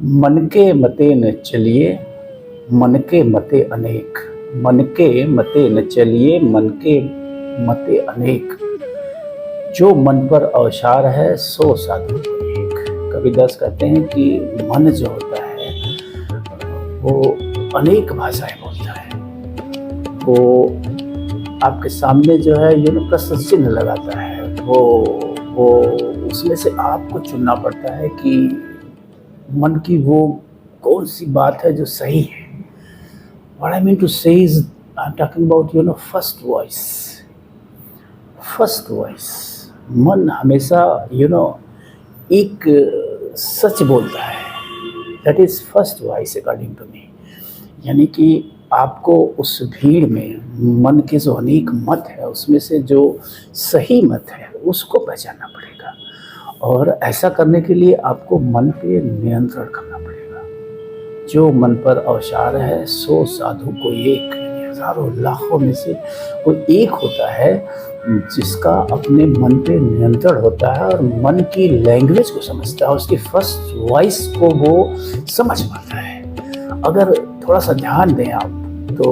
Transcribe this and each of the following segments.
मन के मते न चलिए, मन के मते अनेक। मन के मते न चलिए, मन के मते अनेक। जो मन पर अवसार है, सो साधु को एक। कबीरदास कहते हैं कि मन जो होता है वो अनेक भाषाएं बोलता है। वो आपके सामने जो है प्रश्न चिन्ह लगाता है। वो उसमें से आपको चुनना पड़ता है कि मन की वो कौन सी बात है जो सही है। What I mean to say is, I'm talking about first voice. First voice. मन हमेशा एक सच बोलता है। That is first voice according to me. यानी कि आपको उस भीड़ में मन के जो अनेक मत है उसमें से जो सही मत है उसको पहचानना पड़ेगा। और ऐसा करने के लिए आपको मन पे नियंत्रण करना पड़ेगा। जो मन पर अवसार है, सो साधु को एक। हजारों लाखों में से कोई एक होता है जिसका अपने मन पे नियंत्रण होता है और मन की लैंग्वेज को समझता है, उसकी फर्स्ट वॉइस को वो समझ पाता है। अगर थोड़ा सा ध्यान दें आप तो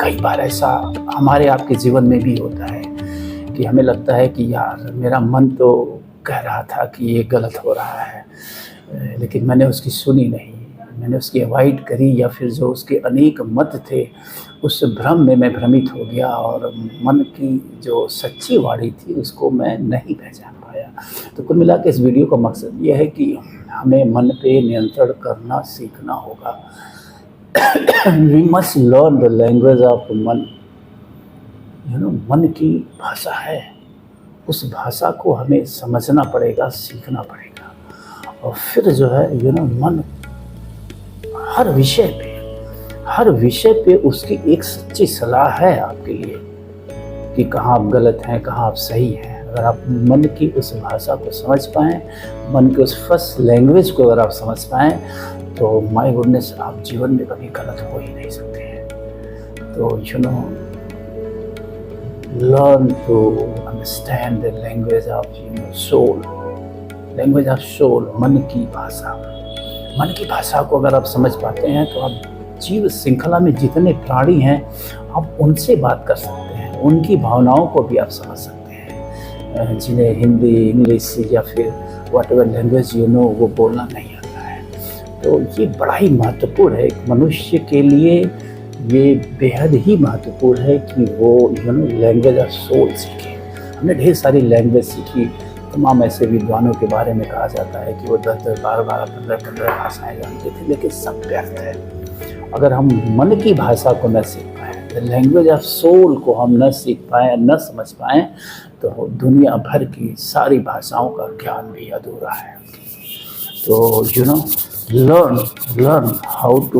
कई बार ऐसा हमारे आपके जीवन में भी होता है कि हमें लगता है कि यार मेरा मन तो कह रहा था कि ये गलत हो रहा है, लेकिन मैंने उसकी सुनी नहीं, मैंने उसकी अवॉइड करी, या फिर जो उसके अनेक मत थे उस भ्रम में मैं भ्रमित हो गया और मन की जो सच्ची वाणी थी उसको मैं नहीं पहचान पाया। तो कुल मिला के इस वीडियो का मकसद ये है कि हमें मन पे नियंत्रण करना सीखना होगा। We must learn the language of मन। मन की भाषा है, उस भाषा को हमें समझना पड़ेगा, सीखना पड़ेगा। और फिर जो है मन हर विषय पे उसकी एक सच्ची सलाह है आपके लिए कि कहाँ आप गलत हैं, कहाँ आप सही हैं। अगर आप मन की उस भाषा को समझ पाएँ, मन के उस फर्स्ट लैंग्वेज को अगर आप समझ पाएँ, तो माय गुडनेस आप जीवन में कभी गलत हो ही नहीं सकते हैं। तो learn to understand the language of soul. Language of soul, मन की भाषा। मन की भाषा को अगर आप समझ पाते हैं तो आप जीव श्रृंखला में जितने प्राणी हैं आप उनसे बात कर सकते हैं, उनकी भावनाओं को भी आप समझ सकते हैं जिन्हें हिंदी, इंग्लिश या फिर वट एवर लैंग्वेज वो बोलना नहीं आता है। तो ये बड़ा ही महत्वपूर्ण है एक मनुष्य के लिए। ये बेहद ही महत्वपूर्ण है कि वो लैंग्वेज ऑफ सोल सीखे। हमने ढेर सारी लैंग्वेज सीखी, तमाम ऐसे विद्वानों के बारे में कहा जाता है कि वो 10-10, 12-12, 15-15 भाषाएं जानते थे, लेकिन सब व्यर्थ है। अगर हम मन की भाषा को न सीख पाएँ, द लैंग्वेज ऑफ सोल को हम न सीख पाएँ, न समझ पाएँ, तो दुनिया भर की सारी भाषाओं का ज्ञान भी अधूरा है। तो learn how to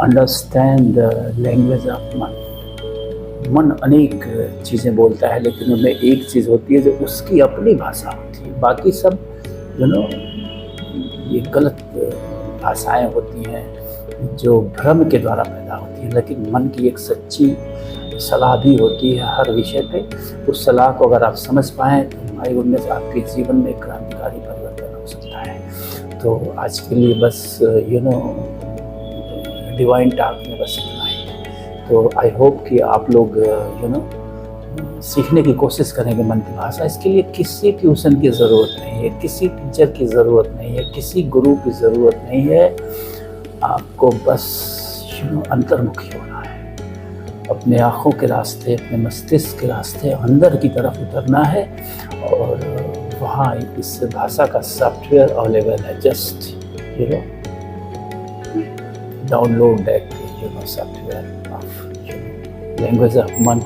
understand the language of मन। मन अनेक चीज़ें बोलता है, लेकिन उनमें एक चीज़ होती है जो उसकी अपनी भाषा होती है। बाकी सब ये गलत भाषाएं होती हैं जो भ्रम के द्वारा पैदा होती हैं। लेकिन मन की एक सच्ची सलाह भी होती है हर विषय पे। उस सलाह को अगर आप समझ पाएँ तो माय गुडनेस आपके जीवन में क्रांतिकारी परिवर्तन हो सकता है। तो आज के लिए बस डिवाइन टॉक में बस इतना ही। तो आई होप कि आप लोग सीखने की कोशिश करेंगे मन की भाषा। इसके लिए किसी ट्यूशन की ज़रूरत नहीं है, किसी टीचर की ज़रूरत नहीं है, किसी गुरु की ज़रूरत नहीं है। आपको बस अंतर्मुखी होना है, अपने आँखों के रास्ते, अपने मस्तिष्क के रास्ते अंदर की तरफ उतरना है और वहाँ इस भाषा का सॉफ्टवेयर अवेलेबल है। Just download that software of language of मन।